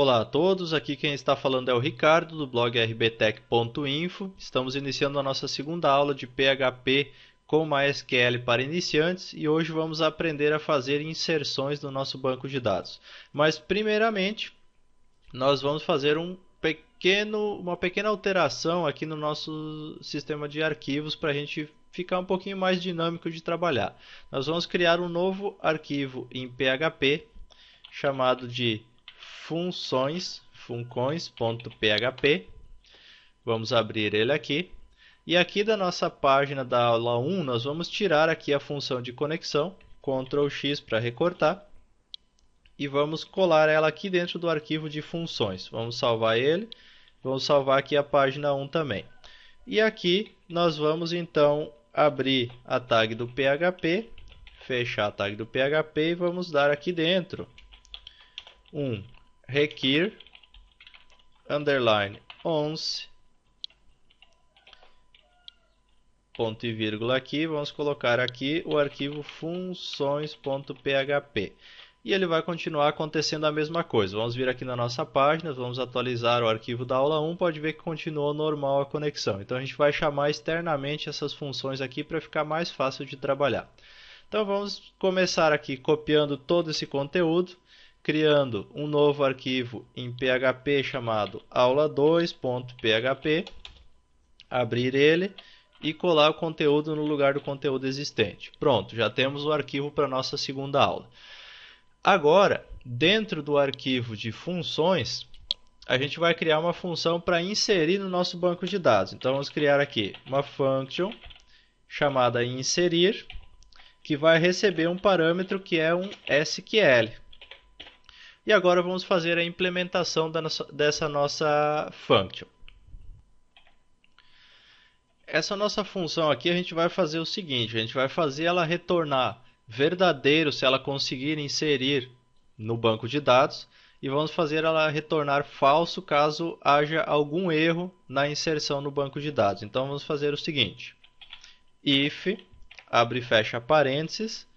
Olá a todos, aqui quem está falando é o Ricardo do blog rbtech.info. Estamos iniciando a nossa segunda aula de PHP com MySQL para iniciantes e hoje vamos aprender a fazer inserções no nosso banco de dados. Mas primeiramente, nós vamos fazer uma pequena alteração aqui no nosso sistema de arquivos para a gente ficar um pouquinho mais dinâmico de trabalhar. Nós vamos criar um novo arquivo em PHP chamado de funcões.php. Vamos abrir ele aqui. E aqui da nossa página da aula 1, nós vamos tirar aqui a função de conexão, Ctrl X para recortar. E vamos colar ela aqui dentro do arquivo de funções. Vamos salvar ele. Vamos salvar aqui a página 1 também. E aqui nós vamos então abrir a tag do PHP, fechar a tag do PHP e vamos dar aqui dentro um require underline once ponto e vírgula aqui, vamos colocar aqui o arquivo funções.php e ele vai continuar acontecendo a mesma coisa. Vamos vir aqui na nossa página, vamos atualizar o arquivo da aula 1, pode ver que continuou normal a conexão. Então a gente vai chamar externamente essas funções aqui para ficar mais fácil de trabalhar. Então vamos começar aqui copiando todo esse conteúdo, criando um novo arquivo em PHP chamado aula2.php, abrir ele e colar o conteúdo no lugar do conteúdo existente. Pronto, já temos o arquivo para a nossa segunda aula. Agora, dentro do arquivo de funções, a gente vai criar uma função para inserir no nosso banco de dados. Então vamos criar aqui uma function chamada inserir, que vai receber um parâmetro que é um SQL. E agora vamos fazer a implementação dessa nossa function. Essa nossa função aqui a gente vai fazer o seguinte, a gente vai fazer ela retornar verdadeiro se ela conseguir inserir no banco de dados e vamos fazer ela retornar falso caso haja algum erro na inserção no banco de dados. Então vamos fazer o seguinte, if, abre e fecha parênteses,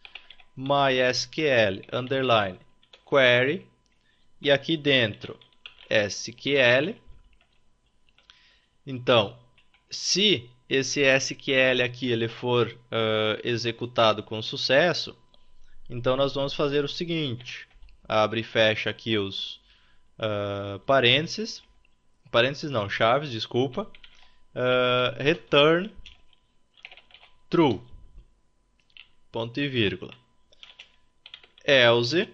mysql underline query, e aqui dentro SQL. Então, se esse SQL aqui ele for executado com sucesso, então nós vamos fazer o seguinte, abre e fecha aqui os chaves, desculpa, return true, ponto e vírgula, else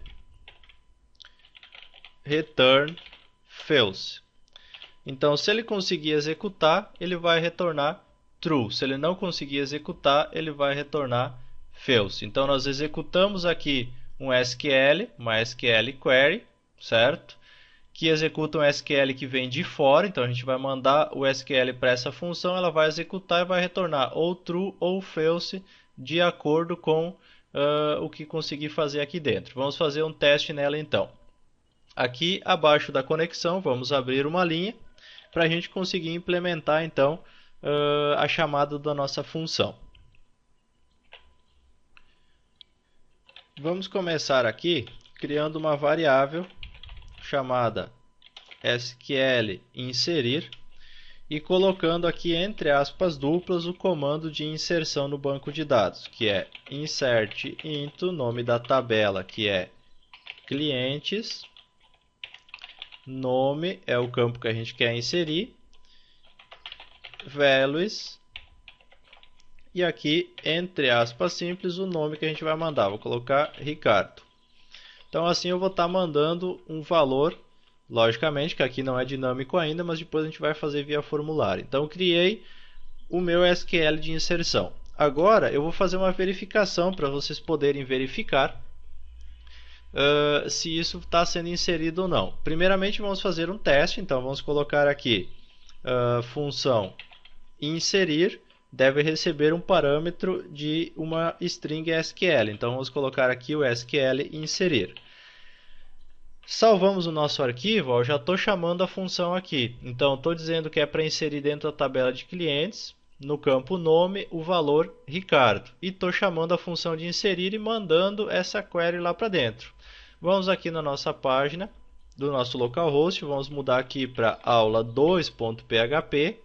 return false. Então, se ele conseguir executar, ele vai retornar true. Se ele não conseguir executar, ele vai retornar false. Então, nós executamos aqui um SQL, uma SQL query, certo? Que executa um SQL que vem de fora. Então, a gente vai mandar o SQL para essa função, ela vai executar e vai retornar ou true ou false, de acordo com o que conseguir fazer aqui dentro. Vamos fazer um teste nela então. Aqui abaixo da conexão, vamos abrir uma linha para a gente conseguir implementar então a chamada da nossa função. Vamos começar aqui criando uma variável chamada SQL inserir e colocando aqui entre aspas duplas o comando de inserção no banco de dados, que é insert into, nome da tabela que é clientes, nome é o campo que a gente quer inserir, values, e aqui, entre aspas simples, o nome que a gente vai mandar. Vou colocar Ricardo. Então, assim eu vou estar mandando um valor, logicamente, que aqui não é dinâmico ainda, mas depois a gente vai fazer via formulário. Então, eu criei o meu SQL de inserção. Agora, eu vou fazer uma verificação para vocês poderem verificar se isso está sendo inserido ou não. Primeiramente vamos fazer um teste, então vamos colocar aqui função inserir deve receber um parâmetro de uma string SQL, então vamos colocar aqui o SQL inserir. Salvamos o nosso arquivo, eu já estou chamando a função aqui, então estou dizendo que é para inserir dentro da tabela de clientes, no campo nome, o valor Ricardo, e estou chamando a função de inserir e mandando essa query lá para dentro. Vamos aqui na nossa página, do nosso localhost, vamos mudar aqui para aula2.php.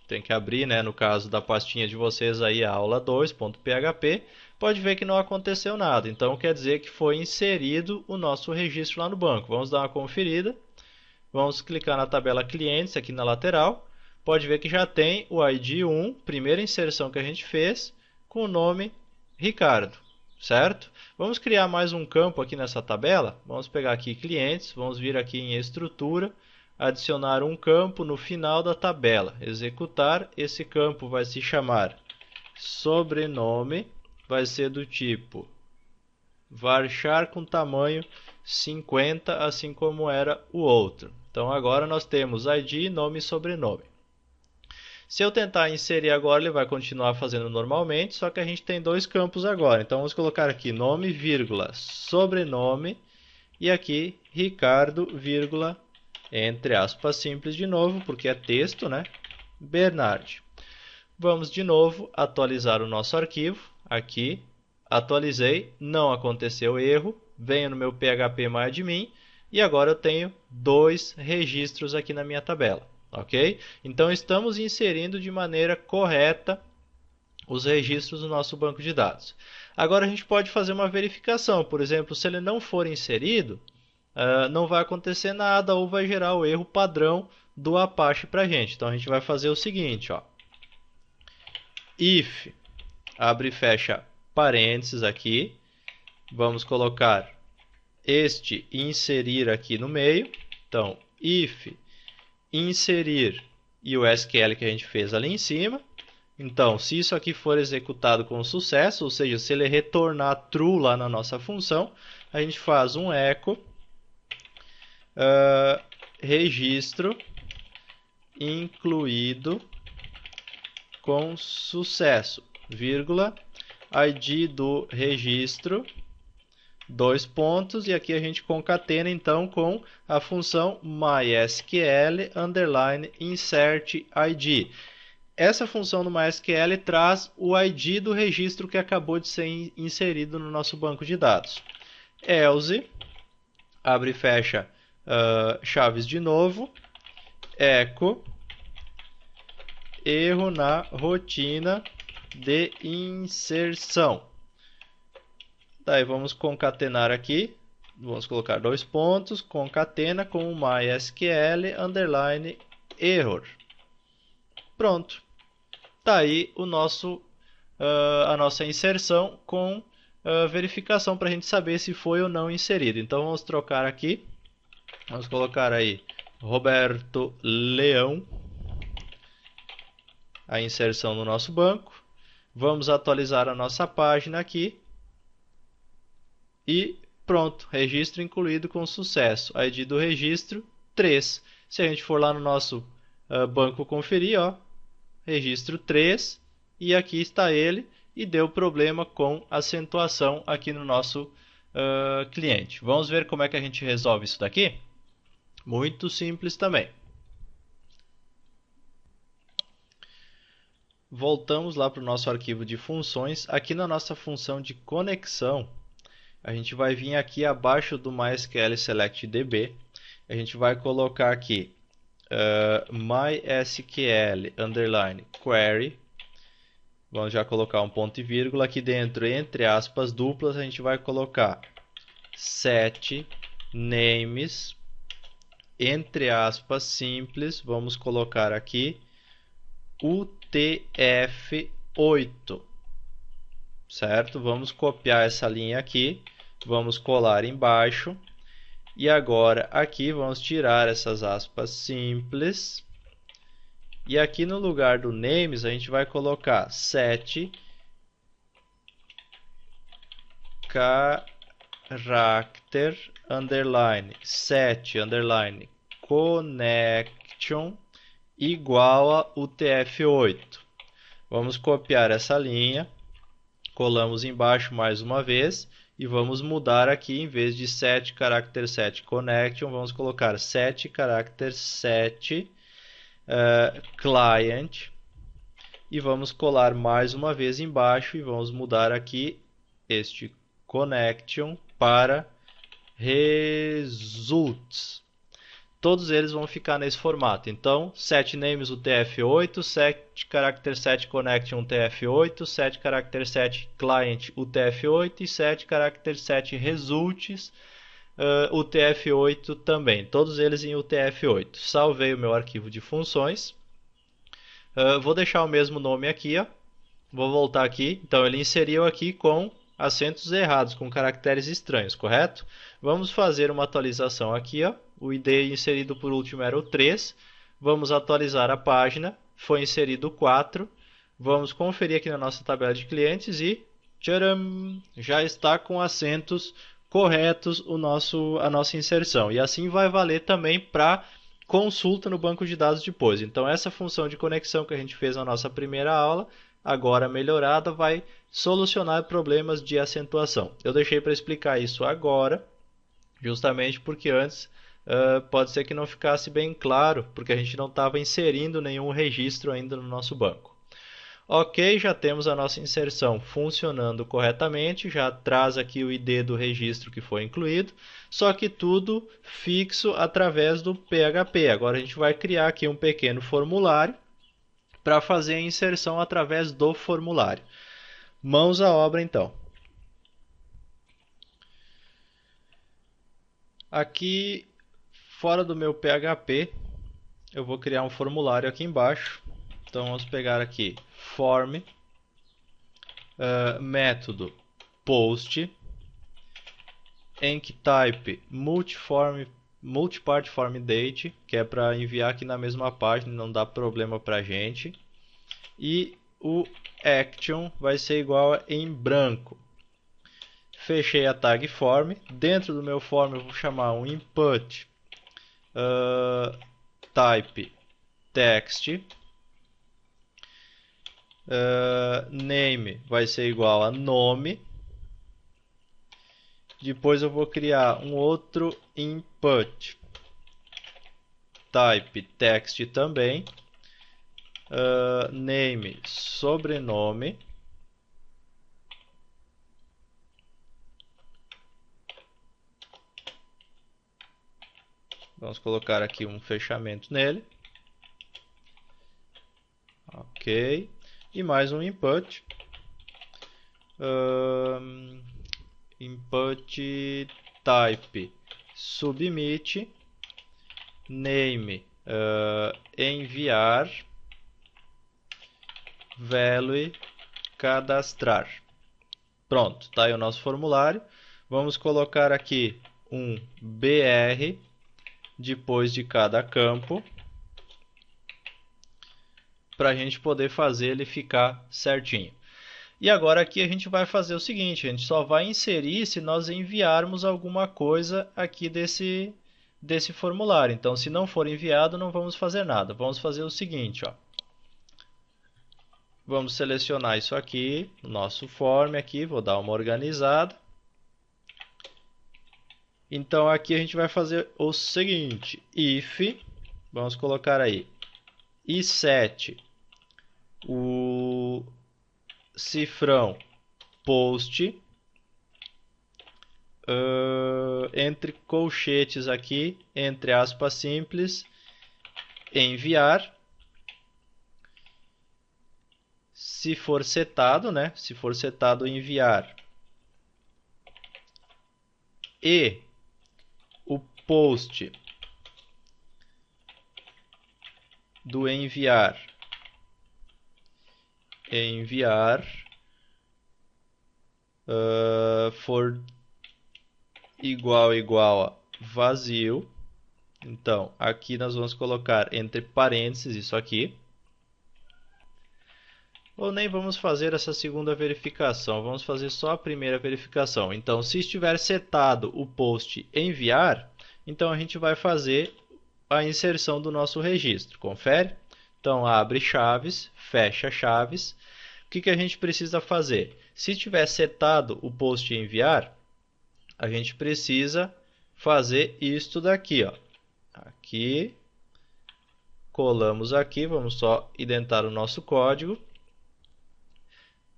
Tem que abrir, né, no caso da pastinha de vocês aí, a aula2.php. Pode ver que não aconteceu nada, então quer dizer que foi inserido o nosso registro lá no banco. Vamos dar uma conferida. Vamos clicar na tabela clientes aqui na lateral. Pode ver que já tem o ID 1, primeira inserção que a gente fez, com o nome Ricardo, certo? Vamos criar mais um campo aqui nessa tabela. Vamos pegar aqui clientes, vamos vir aqui em estrutura, adicionar um campo no final da tabela. Executar, esse campo vai se chamar sobrenome, vai ser do tipo varchar com tamanho 50, assim como era o outro. Então agora nós temos ID, nome e sobrenome. Se eu tentar inserir agora, ele vai continuar fazendo normalmente, só que a gente tem dois campos agora. Então vamos colocar aqui nome, vírgula, sobrenome, e aqui Ricardo, vírgula, entre aspas simples de novo, porque é texto, né? Bernardi. Vamos de novo atualizar o nosso arquivo. Aqui, atualizei, não aconteceu erro. Venho no meu phpMyAdmin e agora eu tenho dois registros aqui na minha tabela. Ok? Então estamos inserindo de maneira correta os registros do nosso banco de dados. Agora a gente pode fazer uma verificação. Por exemplo, se ele não for inserido, não vai acontecer nada ou vai gerar o erro padrão do Apache para a gente. Então a gente vai fazer o seguinte, ó. If, abre e fecha parênteses aqui, vamos colocar este inserir aqui no meio. Então, if inserir e o SQL que a gente fez ali em cima. Então, se isso aqui for executado com sucesso, ou seja, se ele retornar true lá na nossa função, a gente faz um echo registro incluído com sucesso, vírgula, ID do registro, dois pontos, e aqui a gente concatena então com a função mysql underline insert ID. Essa função do mysql traz o ID do registro que acabou de ser inserido no nosso banco de dados. Else, abre e fecha chaves de novo, echo, erro na rotina de inserção. Daí vamos concatenar aqui, vamos colocar dois pontos, concatena com o mysql underline error. Pronto. Tá aí o nosso, a nossa inserção com verificação para a gente saber se foi ou não inserido. Então vamos trocar aqui, vamos colocar aí Roberto Leão, a inserção no nosso banco. Vamos atualizar a nossa página aqui. E pronto, registro incluído com sucesso. ID do registro 3. Se a gente for lá no nosso banco conferir, ó, registro 3, e aqui está ele, e deu problema com acentuação aqui no nosso cliente. Vamos ver como é que a gente resolve isso daqui? Muito simples também. Voltamos lá para o nosso arquivo de funções. Aqui na nossa função de conexão, a gente vai vir aqui abaixo do MySQL Select DB. A gente vai colocar aqui MySQL underline query. Vamos já colocar um ponto e vírgula. Aqui dentro, entre aspas duplas, a gente vai colocar set names, entre aspas simples. Vamos colocar aqui UTF-8. Certo? Vamos copiar essa linha aqui, vamos colar embaixo, e agora aqui vamos tirar essas aspas simples, e aqui no lugar do names a gente vai colocar set character underline set underline connection igual a UTF-8. Vamos copiar essa linha, colamos embaixo mais uma vez e vamos mudar aqui, em vez de set character set connection, vamos colocar set character set client, e vamos colar mais uma vez embaixo e vamos mudar aqui este connection para results. Todos eles vão ficar nesse formato. Então, setNames UTF-8, set connect UTF-8, set client UTF-8 e set results UTF-8 também. Todos eles em UTF-8. Salvei o meu arquivo de funções. Vou deixar o mesmo nome aqui, ó. Vou voltar aqui. Então, ele inseriu aqui com acentos errados, com caracteres estranhos, correto? Vamos fazer uma atualização aqui, ó. O ID inserido por último era o 3. Vamos atualizar a página. Foi inserido o 4. Vamos conferir aqui na nossa tabela de clientes e tcharam, já está com acentos corretos a nossa inserção. E assim vai valer também para consulta no banco de dados depois. Então essa função de conexão que a gente fez na nossa primeira aula, agora melhorada, vai solucionar problemas de acentuação. Eu deixei para explicar isso agora, justamente porque antes pode ser que não ficasse bem claro, porque a gente não estava inserindo nenhum registro ainda no nosso banco. Ok, já temos a nossa inserção funcionando corretamente, já traz aqui o ID do registro que foi incluído, só que tudo fixo através do PHP. Agora a gente vai criar aqui um pequeno formulário para fazer a inserção através do formulário. Mãos à obra então. Aqui, fora do meu PHP, eu vou criar um formulário aqui embaixo. Então vamos pegar aqui form, método post, enctype multipart form date, que é para enviar aqui na mesma página e não dar problema para a gente. E o action vai ser igual em branco. Fechei a tag form. Dentro do meu form eu vou chamar um input type text. Name vai ser igual a nome. Depois eu vou criar um outro input type text também. Name sobrenome. Vamos colocar aqui um fechamento nele. Ok. E mais um input. Input type submit. Name enviar. Value cadastrar. Pronto, está aí o nosso formulário. Vamos colocar aqui um BR depois de cada campo, para a gente poder fazer ele ficar certinho. E agora aqui a gente vai fazer o seguinte, a gente só vai inserir se nós enviarmos alguma coisa aqui desse formulário. Então, se não for enviado, não vamos fazer nada. Vamos fazer o seguinte, ó. Vamos selecionar isso aqui, o nosso form aqui, vou dar uma organizada. Então aqui a gente vai fazer o seguinte, if, vamos colocar aí, i7, o cifrão post, entre colchetes aqui, entre aspas simples, enviar. Se for setado, né? Se for setado enviar. E o post do enviar for igual a vazio. Então, aqui nós vamos colocar entre parênteses isso aqui. Ou nem vamos fazer essa segunda verificação, vamos fazer só a primeira verificação. Então, se estiver setado o post enviar, então a gente vai fazer a inserção do nosso registro. Confere? Então, abre chaves, fecha chaves. O que a gente precisa fazer? Se tiver setado o post enviar, a gente precisa fazer isto daqui, ó. Aqui, colamos aqui, vamos só indentar o nosso código.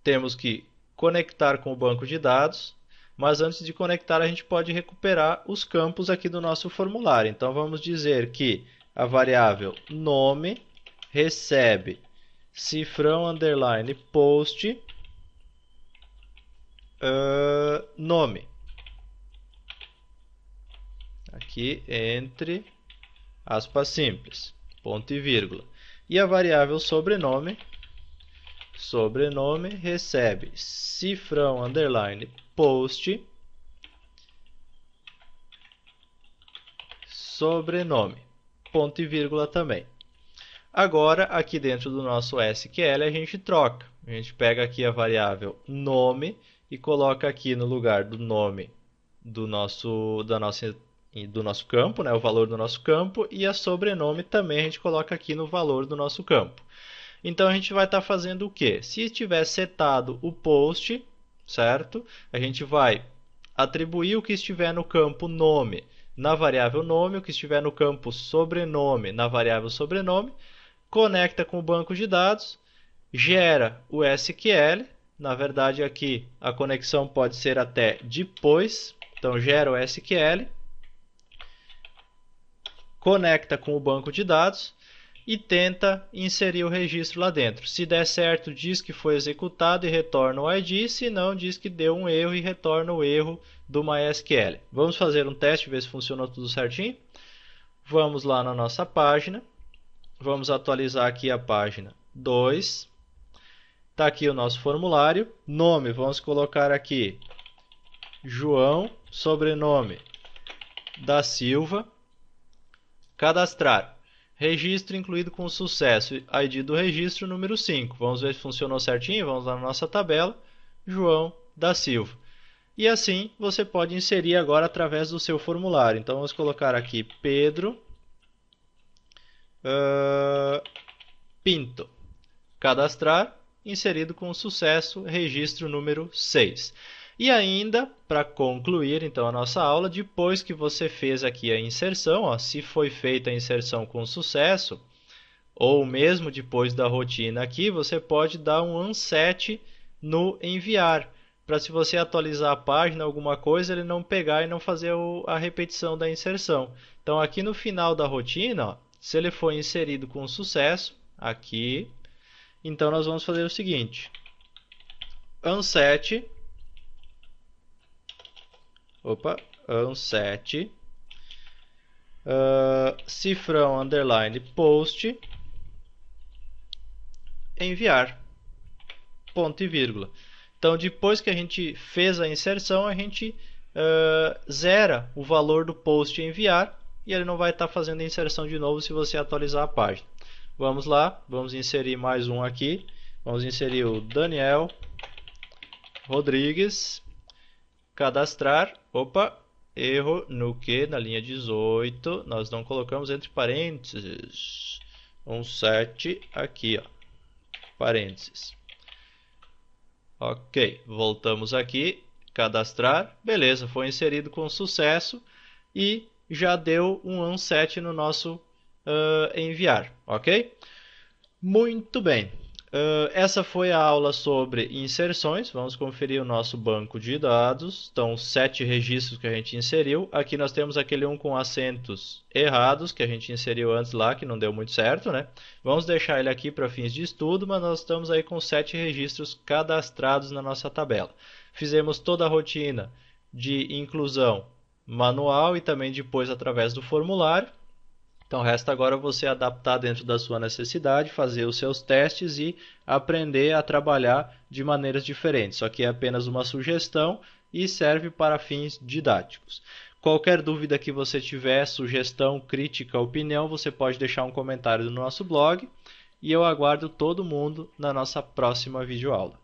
Temos que conectar com o banco de dados, Mas antes de conectar, a gente pode recuperar os campos aqui do nosso formulário. Então, vamos dizer que a variável nome recebe cifrão underline post nome. Aqui entre aspas simples, ponto e vírgula. E a variável sobrenome recebe cifrão underline post sobrenome, ponto e vírgula também. Agora, aqui dentro do nosso SQL, a gente troca. A gente pega aqui a variável nome e coloca aqui no lugar do nome do nosso campo, né, o valor do nosso campo, e a sobrenome também a gente coloca aqui no valor do nosso campo. Então, a gente vai estar fazendo o quê? Se estiver setado o post, certo? A gente vai atribuir o que estiver no campo nome na variável nome, o que estiver no campo sobrenome na variável sobrenome, conecta com o banco de dados, gera o SQL. Na verdade, aqui a conexão pode ser até depois. Então, gera o SQL, conecta com o banco de dados e tenta inserir o registro lá dentro. Se der certo, diz que foi executado e retorna o ID. Se não, diz que deu um erro e retorna o erro do MySQL. Vamos fazer um teste, ver se funcionou tudo certinho. Vamos lá na nossa página. Vamos atualizar aqui a página 2. Está aqui o nosso formulário. Nome, vamos colocar aqui João, sobrenome da Silva. Cadastrar. Registro incluído com sucesso. ID do registro, número 5. Vamos ver se funcionou certinho. Vamos lá na nossa tabela. João da Silva. E assim você pode inserir agora através do seu formulário. Então vamos colocar aqui Pedro Pinto. Cadastrar. Inserido com sucesso. Registro número 6. E ainda, para concluir então a nossa aula, depois que você fez aqui a inserção, ó, se foi feita a inserção com sucesso, ou mesmo depois da rotina aqui, você pode dar um unset no enviar, para se você atualizar a página, alguma coisa, ele não pegar e não fazer a repetição da inserção. Então aqui no final da rotina, ó, se ele for inserido com sucesso, aqui, então nós vamos fazer o seguinte, unset cifrão underline post enviar, ponto e vírgula. Então, depois que a gente fez a inserção, a gente zera o valor do post enviar e ele não vai estar fazendo a inserção de novo se você atualizar a página. Vamos lá, vamos inserir mais um aqui. Vamos inserir o Daniel Rodrigues. Cadastrar, erro no que? Na linha 18, nós não colocamos entre parênteses, 7 aqui, ó, parênteses. Ok, voltamos aqui, cadastrar, beleza, foi inserido com sucesso e já deu um unset no nosso enviar, ok? Muito bem. Essa foi a aula sobre inserções. Vamos conferir o nosso banco de dados. Então, 7 registros que a gente inseriu. Aqui nós temos aquele um com acentos errados que a gente inseriu antes lá, que não deu muito certo, né? Vamos deixar ele aqui para fins de estudo, mas nós estamos aí com 7 registros cadastrados na nossa tabela. Fizemos toda a rotina de inclusão manual e também depois através do formulário. Então, resta agora você adaptar dentro da sua necessidade, fazer os seus testes e aprender a trabalhar de maneiras diferentes. Isso aqui é apenas uma sugestão e serve para fins didáticos. Qualquer dúvida que você tiver, sugestão, crítica, opinião, você pode deixar um comentário no nosso blog e eu aguardo todo mundo na nossa próxima videoaula.